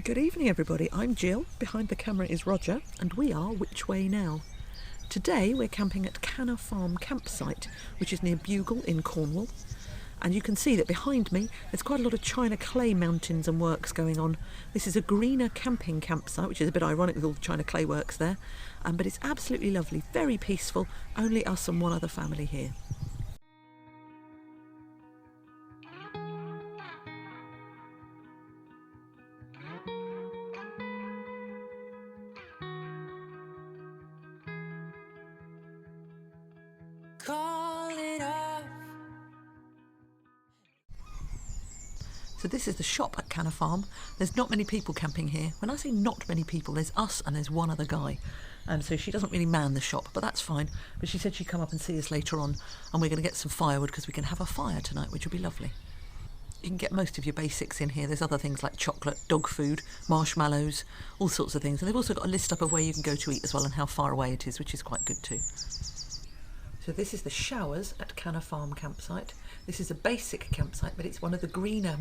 Good evening everybody, I'm Jill, behind the camera is Roger, and we are Which Way Now? Today we're camping at Canna Farm campsite, which is near Bugle in Cornwall. And you can see that behind me there's quite a lot of China clay mountains and works going on. This is a greener camping campsite, which is a bit ironic with all the China clay works there, but it's absolutely lovely, very peaceful, only us and one other family here. So this is the shop at Canna Farm. There's not many people camping here. When I say not many people, there's us and there's one other guy. So she doesn't really man the shop, but that's fine. But she said she'd come up and see us later on, and we're going to get some firewood because we can have a fire tonight, which will be lovely. You can get most of your basics in here. There's other things like chocolate, dog food, marshmallows, all sorts of things. And they've also got a list up of where you can go to eat as well and how far away it is, which is quite good too. So this is the showers at Canna Farm campsite. This is a basic campsite, but it's one of the greener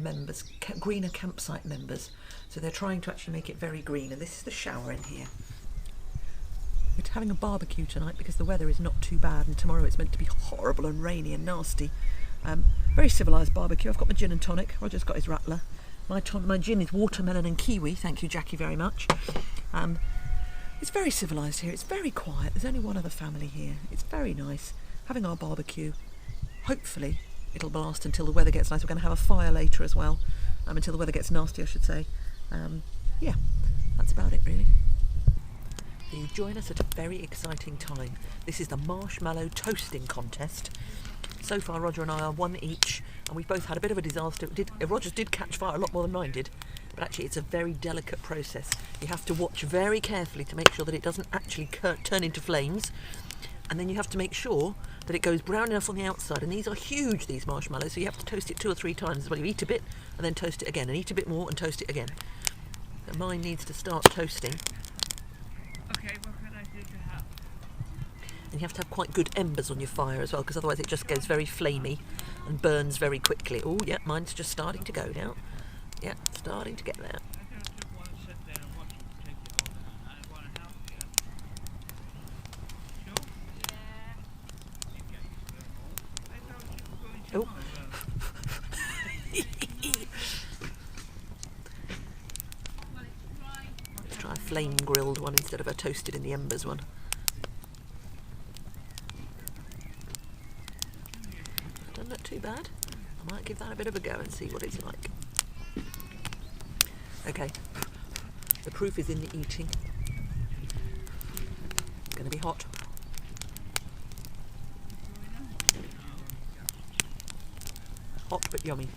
campsite members. So they're trying to actually make it very green, and this is the shower in here. We're having a barbecue tonight because the weather is not too bad, and tomorrow it's meant to be horrible and rainy and nasty. Very civilised barbecue. I've got my gin and tonic. Roger's got his rattler. My gin is watermelon and kiwi. Thank you, Jackie, very much. It's very civilised here. It's very quiet. There's only one other family here. It's very nice. Having our barbecue. Hopefully it'll last until the weather gets nice. We're going to have a fire later as well. Until the weather gets nasty, I should say. Yeah, that's about it really. So you join us at a very exciting time. This is the marshmallow toasting contest. So far Roger and I are one each, and we've both had a bit of a disaster. Roger's did catch fire a lot more than mine did, but actually it's a very delicate process. You have to watch very carefully to make sure that it doesn't actually turn into flames, and then you have to make sure that it goes brown enough on the outside. And these are huge, these marshmallows, so you have to toast it 2 or 3 times as well. You eat a bit and then toast it again, and eat a bit more and toast it again. So mine needs to start toasting. Okay, what can I do to help? And you have to have quite good embers on your fire as well, because otherwise it just goes very flamey and burns very quickly. Oh yeah, mine's just starting to go now. Yeah, starting to get there. I don't just want to sit there and watch you take it on. I want to help you. Sure? Yeah. You get I thought you were going to Let's try a flame grilled one instead of a toasted in the embers one. Doesn't look too bad. I might give that a bit of a go and see what it's like. Okay, the proof is in the eating. It's going to be hot. Hot but yummy.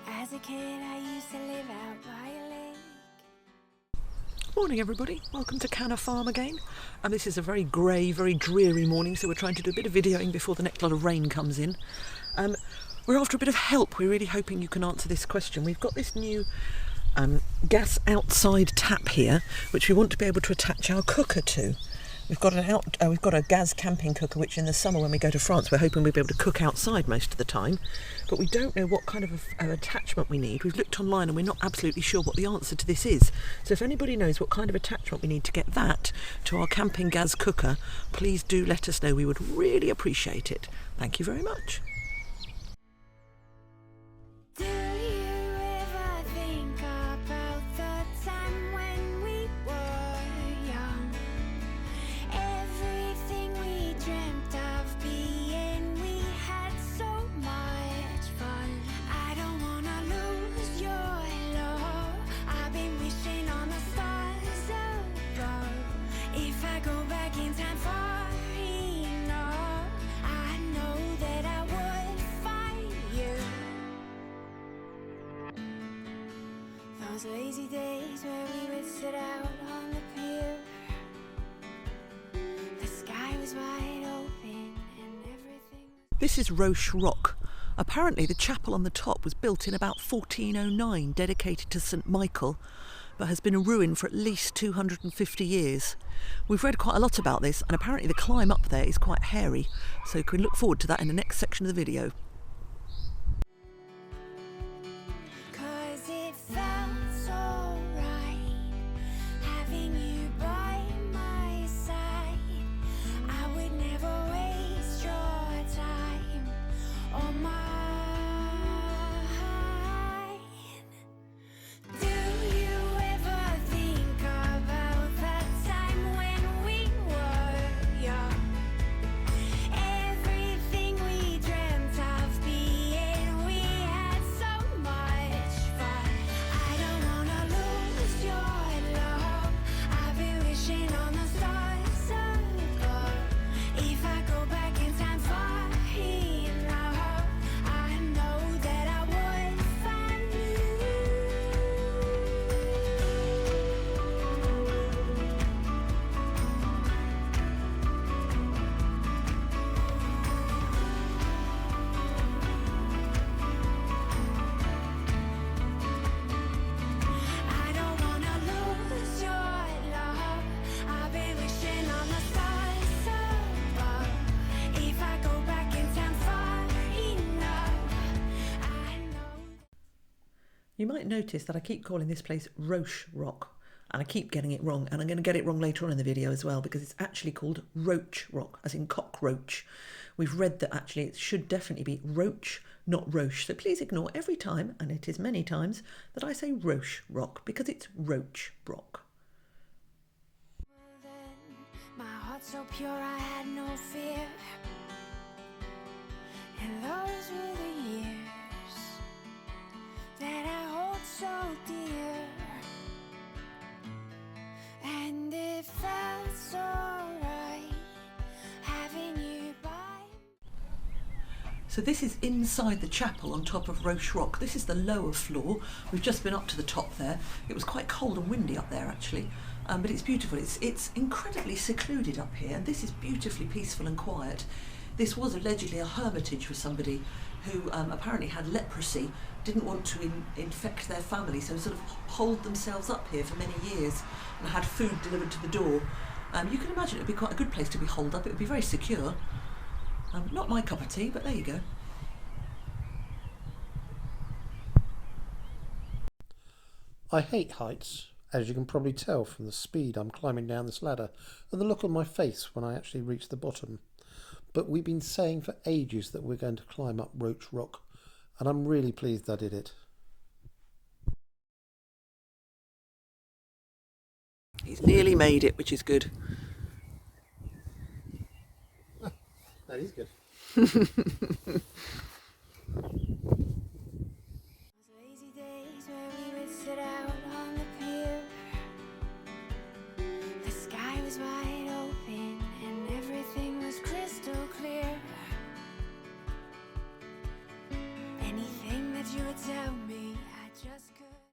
As a kid, I used to live out by a lake. Morning everybody, welcome to Canna Farm again. And this is a very grey, very dreary morning, so we're trying to do a bit of videoing before the next lot of rain comes in. We're after a bit of help. We're really hoping you can answer this question. We've got this new gas outside tap here, which we want to be able to attach our cooker to. We've got a gas camping cooker, which in the summer when we go to France, we're hoping we'll be able to cook outside most of the time. But we don't know what kind of attachment we need. We've looked online and we're not absolutely sure what the answer to this is. So if anybody knows what kind of attachment we need to get that to our camping gas cooker, please do let us know. We would really appreciate it. Thank you very much. Do you ever think about the time when we were young? Everything we dreamt of being, we had so much fun. I don't wanna lose your love. I've been wishing on the stars above. If I go back in time far enough, I know that I would find you. Those lazy days where we would sit out on the pier. The sky was wide open and everything. This is Roche Rock. Apparently the chapel on the top was built in about 1409, dedicated to St Michael, but has been a ruin for at least 250 years. We've read quite a lot about this, and apparently the climb up there is quite hairy, so you can look forward to that in the next section of the video. 'Cause it felt so right having you by my side. I would never waste your time or mine. Do you ever think about that time when we were young? Everything we dreamt of being, we had so much fun. I don't wanna lose your love. I've been wishing on the stars above. If I go back in time far enough, I know that I would find you. I don't wanna lose your love. I've been wishing on the stars above. If I go back in time far enough, I know. You might notice that I keep calling this place Roche Rock, and I keep getting it wrong, and I'm going to get it wrong later on in the video as well, because it's actually called Roach Rock, as in cockroach. We've read that actually it should definitely be Roach, not Roche, so please ignore every time, and it is many times, that I say Roche Rock, because it's Roach Rock. Then my heart so pure I had no fear. And those were the years that I hold so dear. And it felt so right having you by. So this is inside the chapel on top of Roche Rock. This is the lower floor. We've just been up to the top there. It was quite cold and windy up there actually, but it's beautiful. It's incredibly secluded up here, and this is beautifully peaceful and quiet. This was allegedly a hermitage for somebody who apparently had leprosy, didn't want to infect their family, so sort of holed themselves up here for many years and had food delivered to the door. You can imagine it would be quite a good place to be holed up. It would be very secure. Not my cup of tea, but there you go. I hate heights, as you can probably tell from the speed I'm climbing down this ladder and the look on my face when I actually reach the bottom. But we've been saying for ages that we're going to climb up Roach Rock, and I'm really pleased I did it. He's nearly made it, which is good. That is good. Those lazy days where we would sit out on the pier. The sky was wide open and everything was crystal clear. Anything that you would tell me